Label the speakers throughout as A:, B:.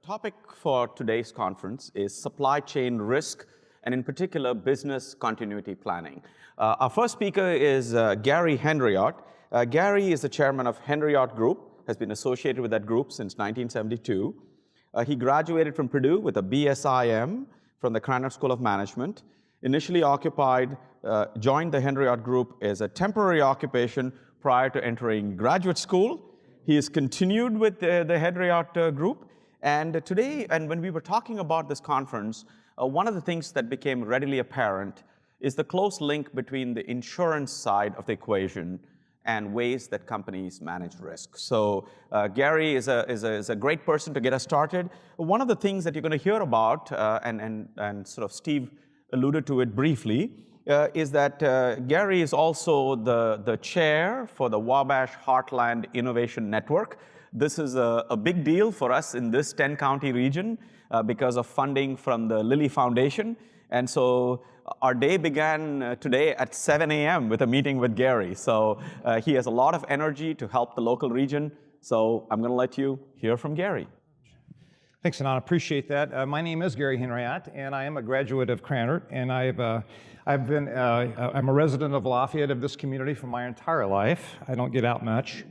A: topic for today's conference is supply chain risk, and in particular, business continuity planning. Our first speaker is Gary Henriot. Gary is the chairman of Henriot Group, has been associated with that group since 1972. He graduated from Purdue with a BSIM from the Krannert School of Management. Initially joined the Henriot Group as a temporary occupation prior to entering graduate school. He has continued with the Henriot Group. And today, and when we were talking about this conference, one of the things that became readily apparent is the close link between the insurance side of the equation and ways that companies manage risk. So Gary is a great person to get us started. One of the things that you're going to hear about, and sort of Steve alluded to it briefly, is that Gary is also the chair for the Wabash Heartland Innovation Network. This is a big deal for us in this 10-county region because of funding from the Lilly Foundation. And so our day began today at 7 a.m. with a meeting with Gary. So he has a lot of energy to help the local region. So I'm going to let you hear from Gary.
B: Thanks, Anand. Appreciate that. My name is Gary Henriot, and I am a graduate of Krannert, and I'm a resident of Lafayette, of this community, for my entire life. I don't get out much.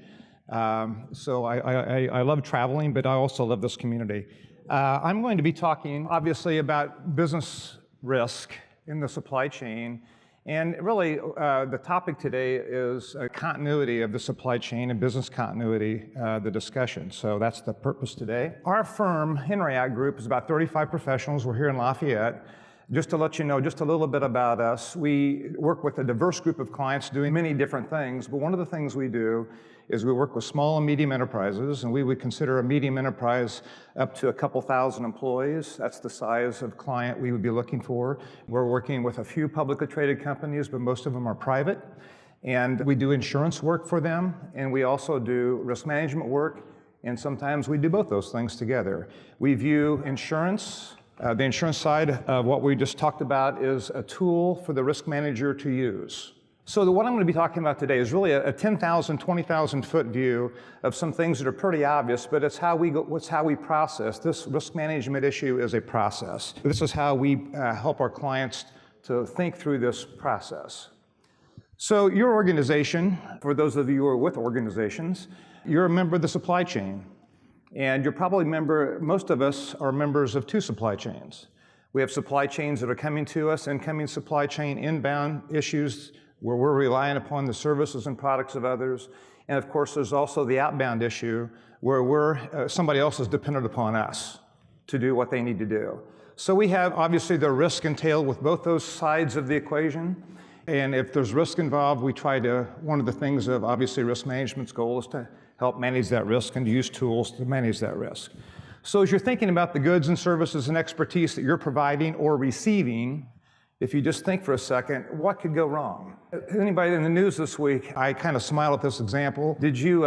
B: So I love traveling, but I also love this community. I'm going to be talking, obviously, about business risk in the supply chain. And really, the topic today is continuity of the supply chain and business continuity, the discussion. So that's the purpose today. Our firm, Henriot Group, is about 35 professionals. We're here in Lafayette. Just to let you know just a little bit about us, we work with a diverse group of clients doing many different things, but one of the things we do is we work with small and medium enterprises, and we would consider a medium enterprise up to a couple thousand employees. That's the size of client we would be looking for. We're working with a few publicly traded companies, but most of them are private. And we do insurance work for them, and we also do risk management work, and sometimes we do both those things together. We view insurance, the insurance side of what we just talked about, is a tool for the risk manager to use. So what I'm going to be talking about today is really a 10,000, 20,000 foot view of some things that are pretty obvious, but it's how we process. This risk management issue is a process. This is how we help our clients to think through this process. So your organization, for those of you who are with organizations, you're a member of the supply chain. And you're probably most of us are members of two supply chains. We have supply chains that are coming to us, incoming supply chain, inbound issues, where we're relying upon the services and products of others. And of course, there's also the outbound issue where somebody else is dependent upon us to do what they need to do. So we have obviously the risk entailed with both those sides of the equation. And if there's risk involved, one of the things of obviously risk management's goal is to help manage that risk and to use tools to manage that risk. So as you're thinking about the goods and services and expertise that you're providing or receiving, if you just think for a second, what could go wrong? Anybody in the news this week, I kind of smile at this example. Did you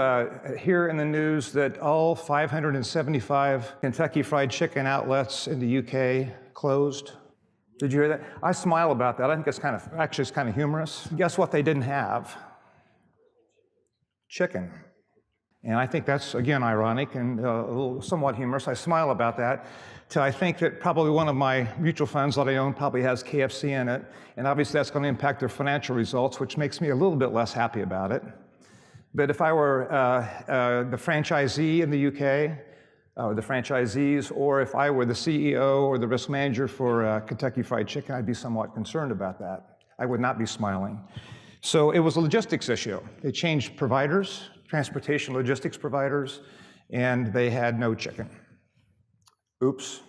B: hear in the news that all 575 Kentucky Fried Chicken outlets in the UK closed? Did you hear that? I smile about that. I think it's kind of humorous. Guess what they didn't have? Chicken. And I think that's, again, ironic and somewhat humorous. I smile about that. I think that probably one of my mutual funds that I own probably has KFC in it, and obviously that's going to impact their financial results, which makes me a little bit less happy about it. But if I were the franchisee in the UK, or the franchisees, or if I were the CEO or the risk manager for Kentucky Fried Chicken, I'd be somewhat concerned about that. I would not be smiling. So it was a logistics issue. They changed providers, transportation logistics providers, and they had no chicken. Oops.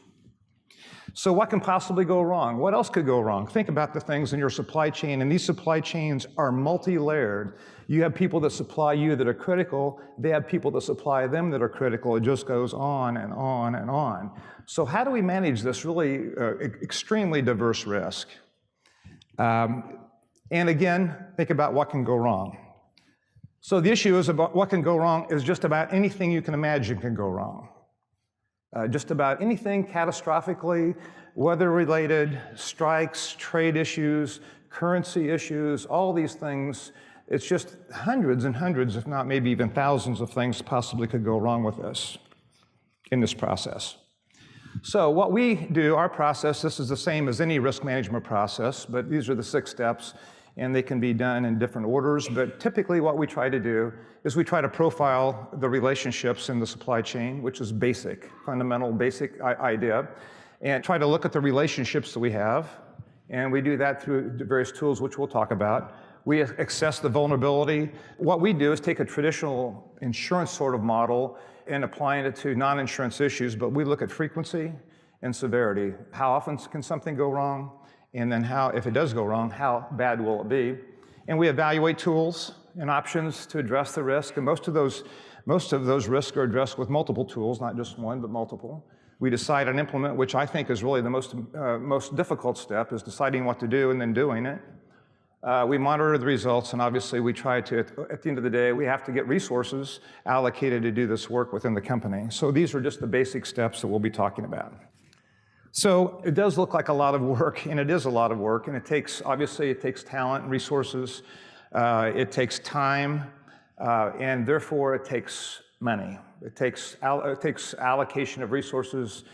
B: So what can possibly go wrong? What else could go wrong? Think about the things in your supply chain, and these supply chains are multi-layered. You have people that supply you that are critical. They have people that supply them that are critical. It just goes on and on and on. So how do we manage this really extremely diverse risk? And again, think about what can go wrong. So the issue is about what can go wrong is just about anything you can imagine can go wrong. Just about anything catastrophically, weather-related, strikes, trade issues, currency issues, all these things. It's just hundreds and hundreds, if not maybe even thousands of things possibly could go wrong with this in this process. So what we do, our process, this is the same as any risk management process, but these are the 6 steps, and they can be done in different orders. But typically what we try to do is we try to profile the relationships in the supply chain, which is basic, fundamental, basic idea, and try to look at the relationships that we have. And we do that through various tools, which we'll talk about. We assess the vulnerability. What we do is take a traditional insurance sort of model and applying it to non-insurance issues, but we look at frequency and severity. How often can something go wrong? And then how, if it does go wrong, how bad will it be? And we evaluate tools and options to address the risk, and most of those risks are addressed with multiple tools, not just one, but multiple. We decide and implement, which I think is really the most difficult step, is deciding what to do and then doing it. We monitor the results, and obviously we try to, at the end of the day, we have to get resources allocated to do this work within the company. So these are just the basic steps that we'll be talking about. So it does look like a lot of work, and it is a lot of work, and obviously it takes talent and resources, it takes time, and therefore it takes money. It takes allocation of resources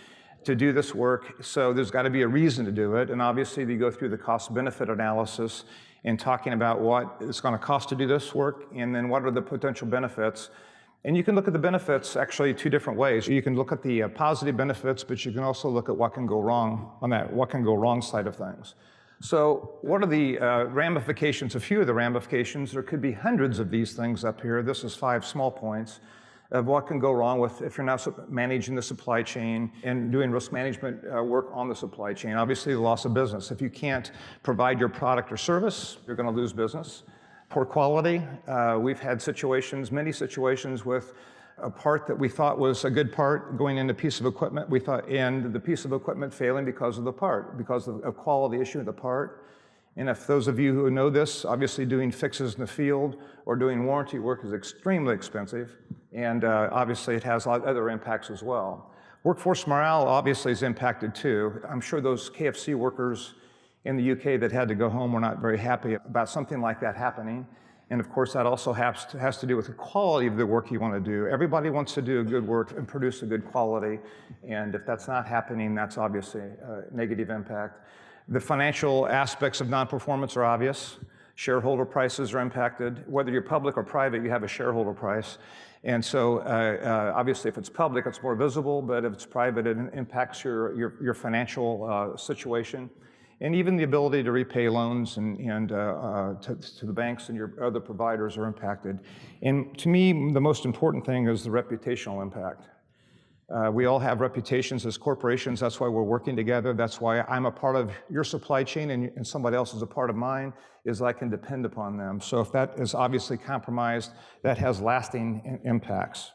B: to do this work, so there's got to be a reason to do it, and obviously we go through the cost-benefit analysis in talking about what it's going to cost to do this work, and then what are the potential benefits. And you can look at the benefits actually 2 different ways. You can look at the positive benefits, but you can also look at what can go wrong on that what can go wrong side of things. So what are the ramifications? A few of the ramifications, there could be hundreds of these things up here. This is 5 small points of what can go wrong with if you're not managing the supply chain and doing risk management work on the supply chain. Obviously, the loss of business. If you can't provide your product or service, you're going to lose business. Poor quality. We've had many situations with a part that we thought was a good part going into a piece of equipment. And the piece of equipment failing because of the part, because of a quality issue of the part. And if those of you who know this, obviously doing fixes in the field or doing warranty work is extremely expensive, and obviously it has other impacts as well. Workforce morale obviously is impacted too. I'm sure those KFC workers in the UK that had to go home were not very happy about something like that happening. And of course that also has to do with the quality of the work you want to do. Everybody wants to do good work and produce a good quality, and if that's not happening, that's obviously a negative impact. The financial aspects of non-performance are obvious. Shareholder prices are impacted. Whether you're public or private, you have a shareholder price. And so obviously if it's public, it's more visible, but if it's private, it impacts your financial situation. And even the ability to repay loans and to the banks and your other providers are impacted. And to me, the most important thing is the reputational impact. We all have reputations as corporations. That's why we're working together. That's why I'm a part of your supply chain and somebody else is a part of mine, is I can depend upon them. So if that is obviously compromised, that has lasting impacts.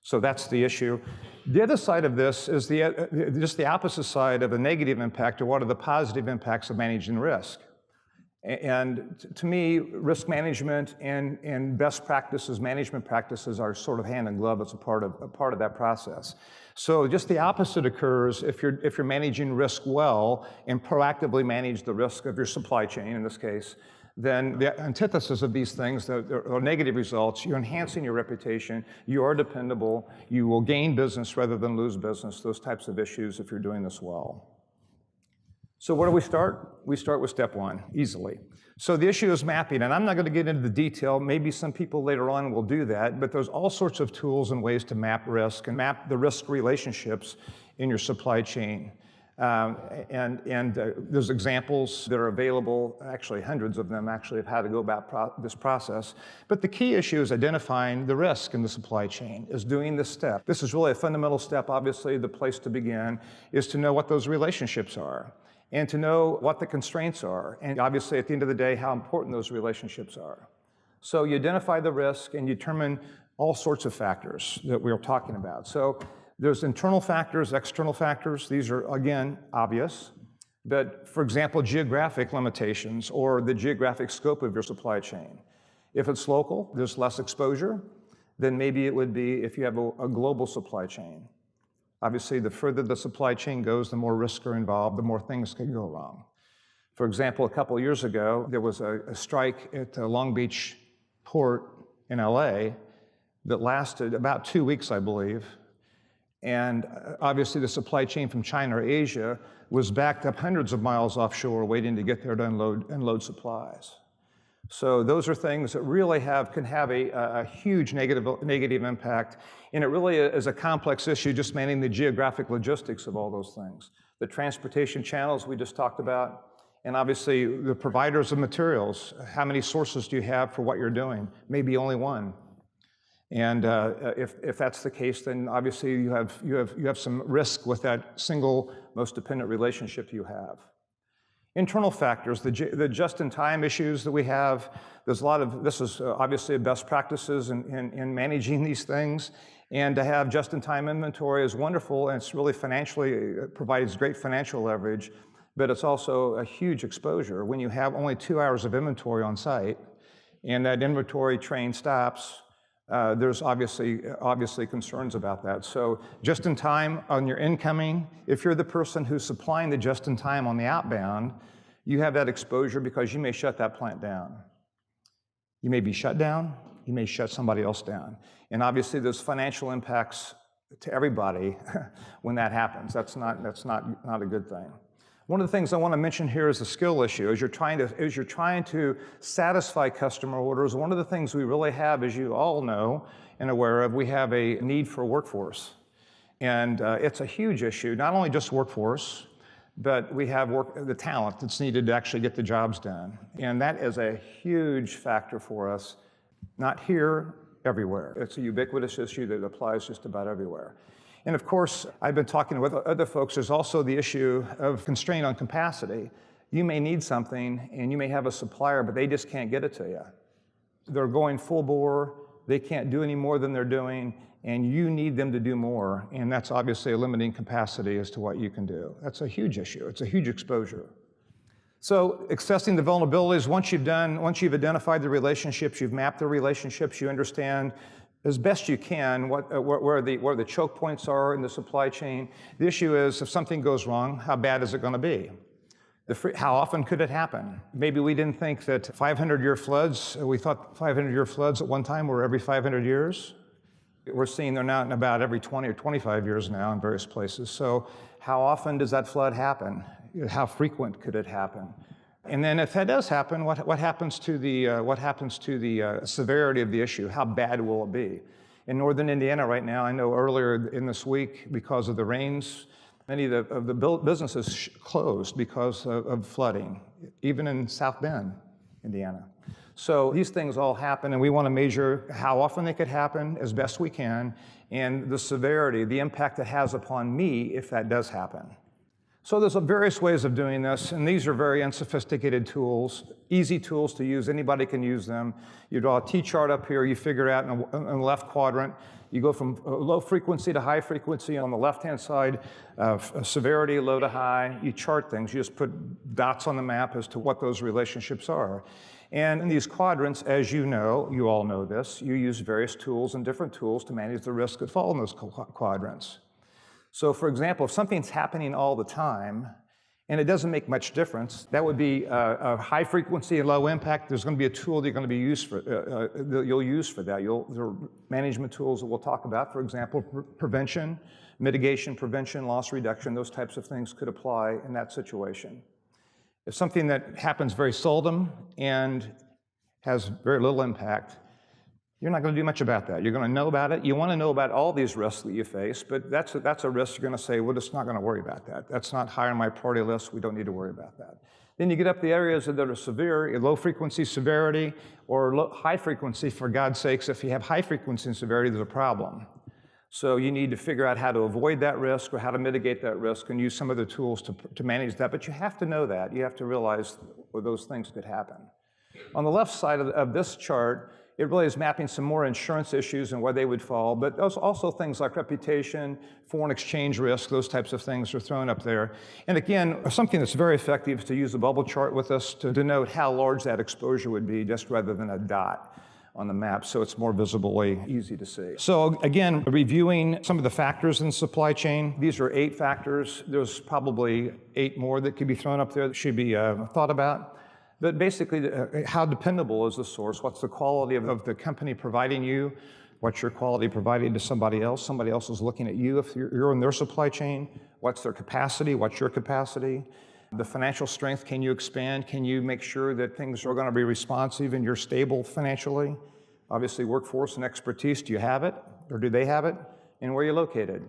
B: So that's the issue. The other side of this is just the opposite side of a negative impact, or what are the positive impacts of managing risk. And to me, risk management and best practices, management practices are sort of hand in glove. It's a part of that process. So just the opposite occurs if you're managing risk well and proactively manage the risk of your supply chain, in this case, then the antithesis of these things, or negative results, you're enhancing your reputation, you are dependable, you will gain business rather than lose business, those types of issues if you're doing this well. So where do we start? We start with step 1, easily. So the issue is mapping, and I'm not going to get into the detail. Maybe some people later on will do that, but there's all sorts of tools and ways to map risk and map the risk relationships in your supply chain. There's examples that are available, actually hundreds of them actually, of how to go about this process. But the key issue is identifying the risk in the supply chain, is doing this step. This is really a fundamental step. Obviously, the place to begin is to know what those relationships are, and to know what the constraints are, and obviously at the end of the day, how important those relationships are. So you identify the risk and you determine all sorts of factors that we're talking about. So there's internal factors, external factors. These are, again, obvious. But for example, geographic limitations or the geographic scope of your supply chain. If it's local, there's less exposure than maybe it would be if you have a global supply chain. Obviously, the further the supply chain goes, the more risks are involved, the more things can go wrong. For example, a couple of years ago, there was a strike at Long Beach Port in LA that lasted about 2 weeks, I believe. And obviously the supply chain from China or Asia was backed up hundreds of miles offshore waiting to get there to unload supplies. So those are things that really can have a huge negative impact. And it really is a complex issue, just managing the geographic logistics of all those things. The transportation channels we just talked about, and obviously the providers of materials. How many sources do you have for what you're doing? Maybe only one. And if that's the case, then obviously you have some risk with that single most dependent relationship you have. Internal factors, the just-in-time issues that we have. There's a lot of, this is obviously best practices in managing these things. And to have just-in-time inventory is wonderful, and it's really financially, it provides great financial leverage, but it's also a huge exposure. When you have only 2 hours of inventory on site, and that inventory train stops, there's obviously concerns about that. So just-in-time on your incoming, if you're the person who's supplying the just-in-time on the outbound, you have that exposure because you may shut that plant down. You may be shut down, you may shut somebody else down. And obviously there's financial impacts to everybody when that happens. That's not a good thing. One of the things I want to mention here is the skill issue. As you're trying to satisfy customer orders, one of the things we really have, as you all know and aware of, we have a need for workforce. And it's a huge issue, not only just workforce, but we have the talent that's needed to actually get the jobs done. And that is a huge factor for us, not here, everywhere. It's a ubiquitous issue that applies just about everywhere. And of course, I've been talking with other folks, there's also the issue of constraint on capacity. You may need something and you may have a supplier, but they just can't get it to you. They're going full bore, they can't do any more than they're doing, and you need them to do more. And that's obviously a limiting capacity as to what you can do. That's a huge issue, it's a huge exposure. So assessing the vulnerabilities, once you've identified the relationships, you've mapped the relationships, you understand as best you can where the choke points are in the supply chain. The issue is, if something goes wrong, how bad is it going to be? How often could it happen? Maybe we didn't think that 500-year floods, we thought 500-year floods at one time were every 500 years. We're seeing they're now about every 20 or 25 years now in various places. So how often does that flood happen? How frequent could it happen? And then if that does happen, what happens to the severity of the issue? How bad will it be? In northern Indiana right now, I know earlier in this week, because of the rains, many of the businesses closed because of flooding, even in South Bend, Indiana. So these things all happen, and we want to measure how often they could happen as best we can, and the severity, the impact it has upon me if that does happen. So there's various ways of doing this, and these are very unsophisticated tools, easy tools to use. Anybody can use them. You draw a T-chart up here, you figure it out in the left quadrant. You go from low frequency to high frequency on the left-hand side, severity, low to high. You chart things. You just put dots on the map as to what those relationships are. And in these quadrants, as you know, you all know this, you use various tools and different tools to manage the risks that fall in those quadrants. So for example, if something's happening all the time and it doesn't make much difference, that would be a high frequency and low impact. There's going to be a tool that you're going to be you'll use for that. There are management tools that we'll talk about. For example, prevention, mitigation, prevention, loss reduction, those types of things could apply in that situation. If something that happens very seldom and has very little impact, you're not going to do much about that. You're going to know about it. You want to know about all these risks that you face, but that's a risk you're going to say, we're just not going to worry about that. That's not high on my priority list. We don't need to worry about that. Then you get up the areas that are severe, low frequency severity, or high frequency, for God's sakes. If you have high frequency and severity, there's a problem. So you need to figure out how to avoid that risk or how to mitigate that risk and use some of the tools to manage that. But you have to know that. You have to realize where those things could happen. On the left side of this chart, it really is mapping some more insurance issues and where they would fall, but there's also things like reputation, foreign exchange risk, those types of things are thrown up there. And again, something that's very effective is to use the bubble chart with us to denote how large that exposure would be, just rather than a dot on the map, so it's more visibly easy to see. So again, reviewing some of the factors in the supply chain. These are 8 factors. There's probably 8 more that could be thrown up there that should be thought about. But basically, how dependable is the source? What's the quality of the company providing you What's your quality provided to somebody else? Somebody else is looking at you if you're in their supply chain. What's their capacity? What's your capacity? The financial strength, can you expand? Can you make sure that things are going to be responsive and you're stable financially? Obviously, workforce and expertise, do you have it? Or do they have it? And where are you located?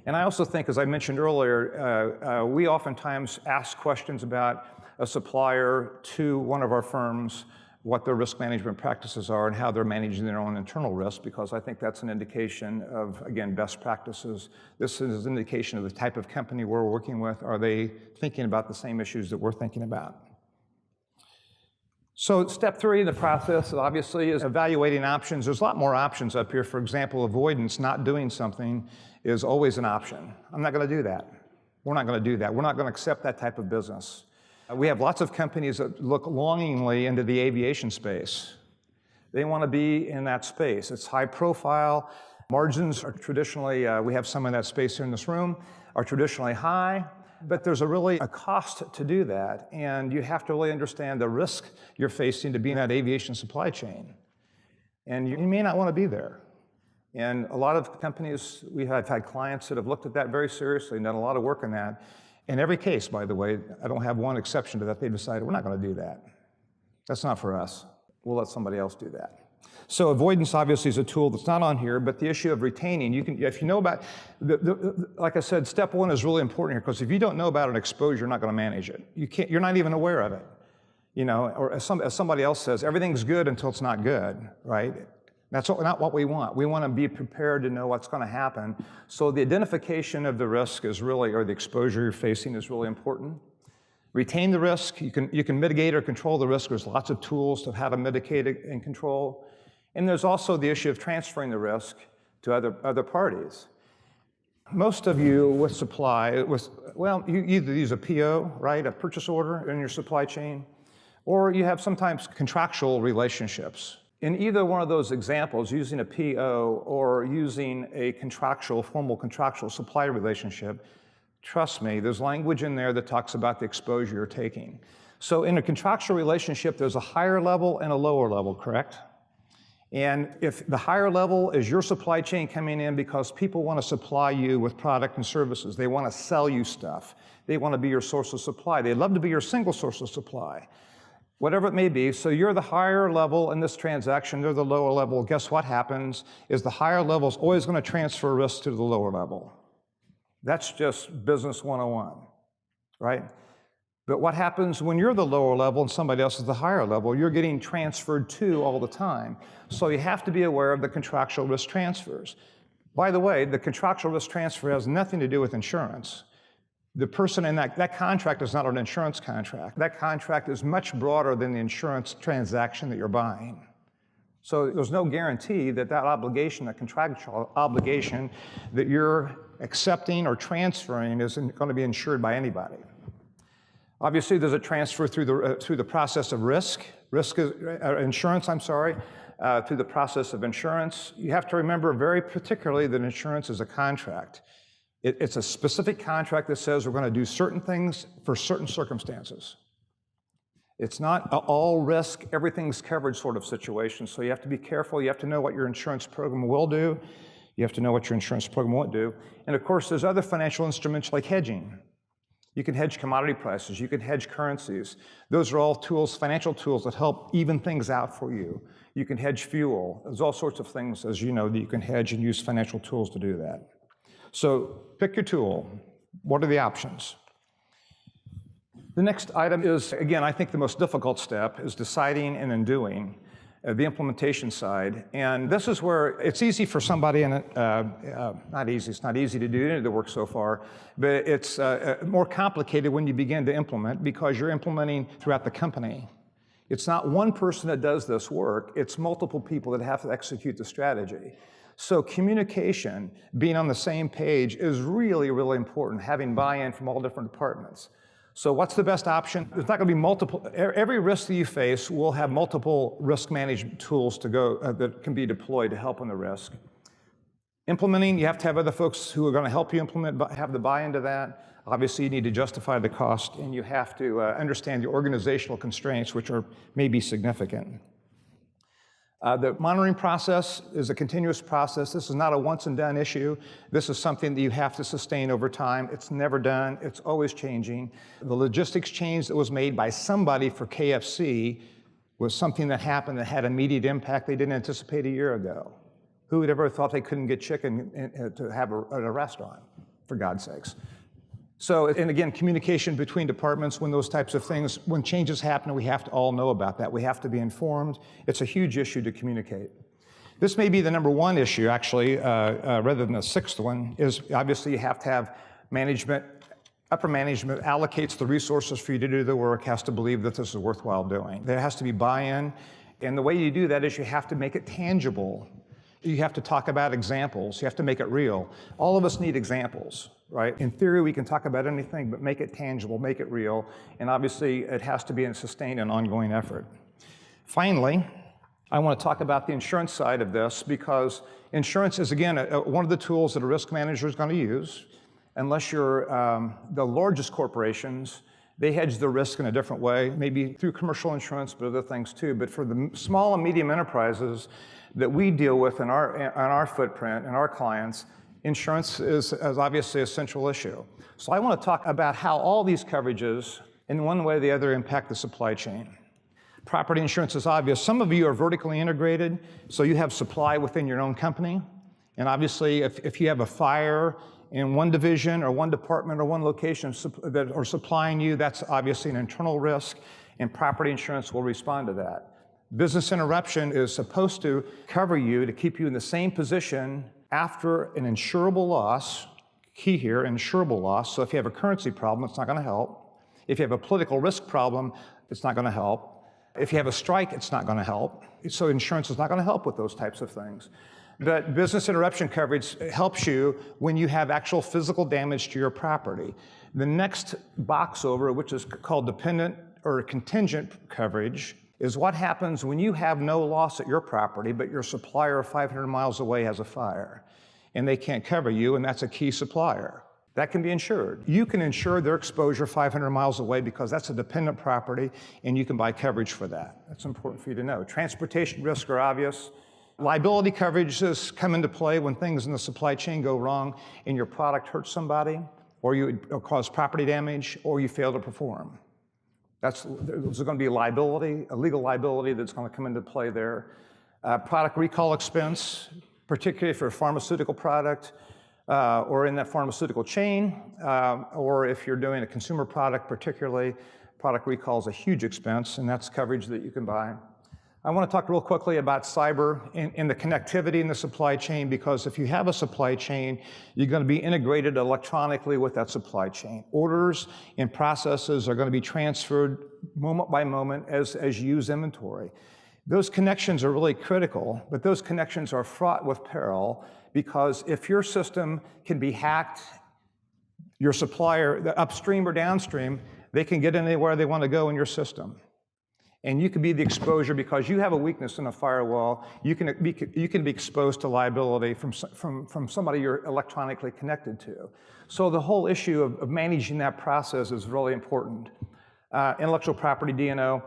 B: And I also think, as I mentioned earlier, we oftentimes ask questions about a supplier to one of our firms, what their risk management practices are and how they're managing their own internal risk, because I think that's an indication of, again, best practices. This is an indication of the type of company we're working with. Are they thinking about the same issues that we're thinking about? So step 3 in the process, obviously, is evaluating options. There's a lot more options up here. For example, avoidance, not doing something, is always an option. I'm not going to do that. We're not going to do that. We're not going to accept that type of business. We have lots of companies that look longingly into the aviation space. They want to be in that space. It's high profile. Margins are traditionally, we have some in that space here in this room, are traditionally high, but there's a cost to do that. And you have to really understand the risk you're facing to be in that aviation supply chain. And you may not want to be there. And a lot of companies, we have had clients that have looked at that very seriously and done a lot of work on that. In every case, by the way, I don't have one exception to that. They decided, we're not going to do that. That's not for us. We'll let somebody else do that. So avoidance obviously is a tool that's not on here, but the issue of retaining, if you know about, like I said, step 1 is really important here, because if you don't know about an exposure, you're not going to manage it. You're not even aware of it. You know, or as somebody else says, everything's good until it's not good, right? That's not what we want. We want to be prepared to know what's going to happen. So the identification of the risk is really, or the exposure you're facing is really important. Retain the risk. You can mitigate or control the risk. There's lots of tools to how to mitigate it and control. And there's also the issue of transferring the risk to other parties. Most of you with supply, you either use a PO, right, a purchase order in your supply chain, or you have sometimes contractual relationships. In either one of those examples, using a PO or using a formal contractual supply relationship, trust me, there's language in there that talks about the exposure you're taking. So in a contractual relationship, there's a higher level and a lower level, correct? And if the higher level is your supply chain coming in because people want to supply you with product and services, they want to sell you stuff, they want to be your source of supply, they'd love to be your single source of supply. Whatever it may be, so you're the higher level in this transaction, they're the lower level. Guess what happens is the higher level is always going to transfer risk to the lower level. That's just business 101, right? But what happens when you're the lower level and somebody else is the higher level? You're getting transferred to all the time. So you have to be aware of the contractual risk transfers. By the way, the contractual risk transfer has nothing to do with insurance. The person in that contract is not an insurance contract. That contract is much broader than the insurance transaction that you're buying. So there's no guarantee that obligation, that contractual obligation that you're accepting or transferring isn't going to be insured by anybody. Obviously, there's a transfer through the process of insurance, through the process of insurance. You have to remember very particularly that insurance is a contract. It's a specific contract that says we're going to do certain things for certain circumstances. It's not all risk, everything's covered sort of situation, so you have to be careful. You have to know what your insurance program will do. You have to know what your insurance program won't do. And of course, there's other financial instruments like hedging. You can hedge commodity prices, you can hedge currencies. Those are all tools, financial tools that help even things out for you. You can hedge fuel. There's all sorts of things, as you know, that you can hedge and use financial tools to do that. So pick your tool. What are the options? The next item is, again, I think the most difficult step is deciding and then doing, the implementation side. And this is where it's easy for somebody, and it's not easy to do any of the work so far, but it's more complicated when you begin to implement because you're implementing throughout the company. It's not one person that does this work, it's multiple people that have to execute the strategy. So communication, being on the same page is really, really important, having buy-in from all different departments. So what's the best option? There's not going to be multiple, every risk that you face will have multiple risk management tools to go that can be deployed to help on the risk. Implementing, you have to have other folks who are going to help you implement, but have the buy-in to that. Obviously, you need to justify the cost, and you have to understand the organizational constraints, which may be significant. The monitoring process is a continuous process. This is not a once and done issue. This is something that you have to sustain over time. It's never done. It's always changing. The logistics change that was made by somebody for KFC was something that happened that had immediate impact they didn't anticipate a year ago. Who would ever thought they couldn't get chicken to have at a restaurant, for God's sakes? So, and again, communication between departments when those types of things, when changes happen, we have to all know about that. We have to be informed. It's a huge issue to communicate. This may be the number one issue, actually, rather than the sixth one, is obviously you have to have management, upper management allocates the resources for you to do the work, has to believe that this is worthwhile doing. There has to be buy-in, and the way you do that is you have to make it tangible. You have to talk about examples. You have to make it real. All of us need examples, right? In theory, we can talk about anything, but make it tangible, make it real, and obviously it has to be a sustained and ongoing effort. Finally, I want to talk about the insurance side of this because insurance is, again, one of the tools that a risk manager is going to use. Unless you're the largest corporations, they hedge their risk in a different way, maybe through commercial insurance, but other things too. But for the small and medium enterprises that we deal with in our footprint and our clients, insurance is obviously a central issue. So I want to talk about how all these coverages, in one way or the other, impact the supply chain. Property insurance is obvious. Some of you are vertically integrated, so you have supply within your own company. And obviously, if you have a fire in one division or one department or one location that are supplying you, that's obviously an internal risk, and property insurance will respond to that. Business interruption is supposed to cover you to keep you in the same position after an insurable loss, key here, insurable loss. So if you have a currency problem, it's not going to help. If you have a political risk problem, it's not going to help. If you have a strike, it's not going to help. So insurance is not going to help with those types of things. But business interruption coverage helps you when you have actual physical damage to your property. The next box over, which is called dependent or contingent coverage, is what happens when you have no loss at your property, but your supplier 500 miles away has a fire, and they can't cover you, and that's a key supplier. That can be insured. You can insure their exposure 500 miles away because that's a dependent property, and you can buy coverage for that. That's important for you to know. Transportation risks are obvious. Liability coverages come into play when things in the supply chain go wrong and your product hurts somebody, or you cause property damage, or you fail to perform. There's going to be liability, a legal liability that's going to come into play there. Product recall expense, particularly for a pharmaceutical product or in that pharmaceutical chain, or if you're doing a consumer product particularly, product recall is a huge expense, and that's coverage that you can buy. I want to talk real quickly about cyber and the connectivity in the supply chain, because if you have a supply chain, you're going to be integrated electronically with that supply chain. Orders and processes are going to be transferred moment by moment as you use inventory. Those connections are really critical, but those connections are fraught with peril, because if your system can be hacked, your supplier, the upstream or downstream, they can get anywhere they want to go in your system. And you could be the exposure because you have a weakness in a firewall. You can be exposed to liability from somebody you're electronically connected to. So the whole issue of managing that process is really important. Intellectual property, D&O,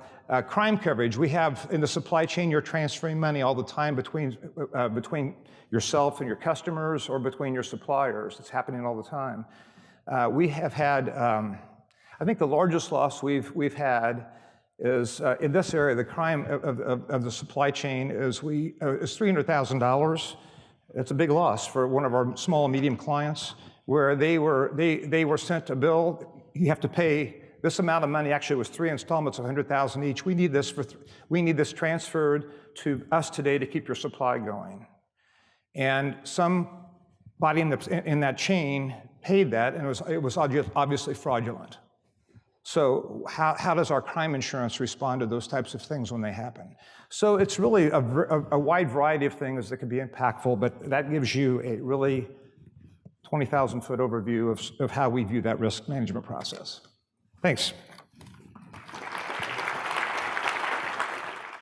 B: crime coverage. We have in the supply chain, you're transferring money all the time between yourself and your customers, or between your suppliers. It's happening all the time. We have had, I think the largest loss we've had is in this area, the crime of the supply chain is $300,000. It's a big loss for one of our small and medium clients, where they were sent a bill. You have to pay this amount of money. Actually, it was 3 installments of $100,000 each. We need this transferred to us today to keep your supply going. And somebody in that chain paid that, and it was obviously fraudulent. So how does our crime insurance respond to those types of things when they happen? So it's really a wide variety of things that can be impactful, but that gives you a really 20,000-foot overview of how we view that risk management process. Thanks.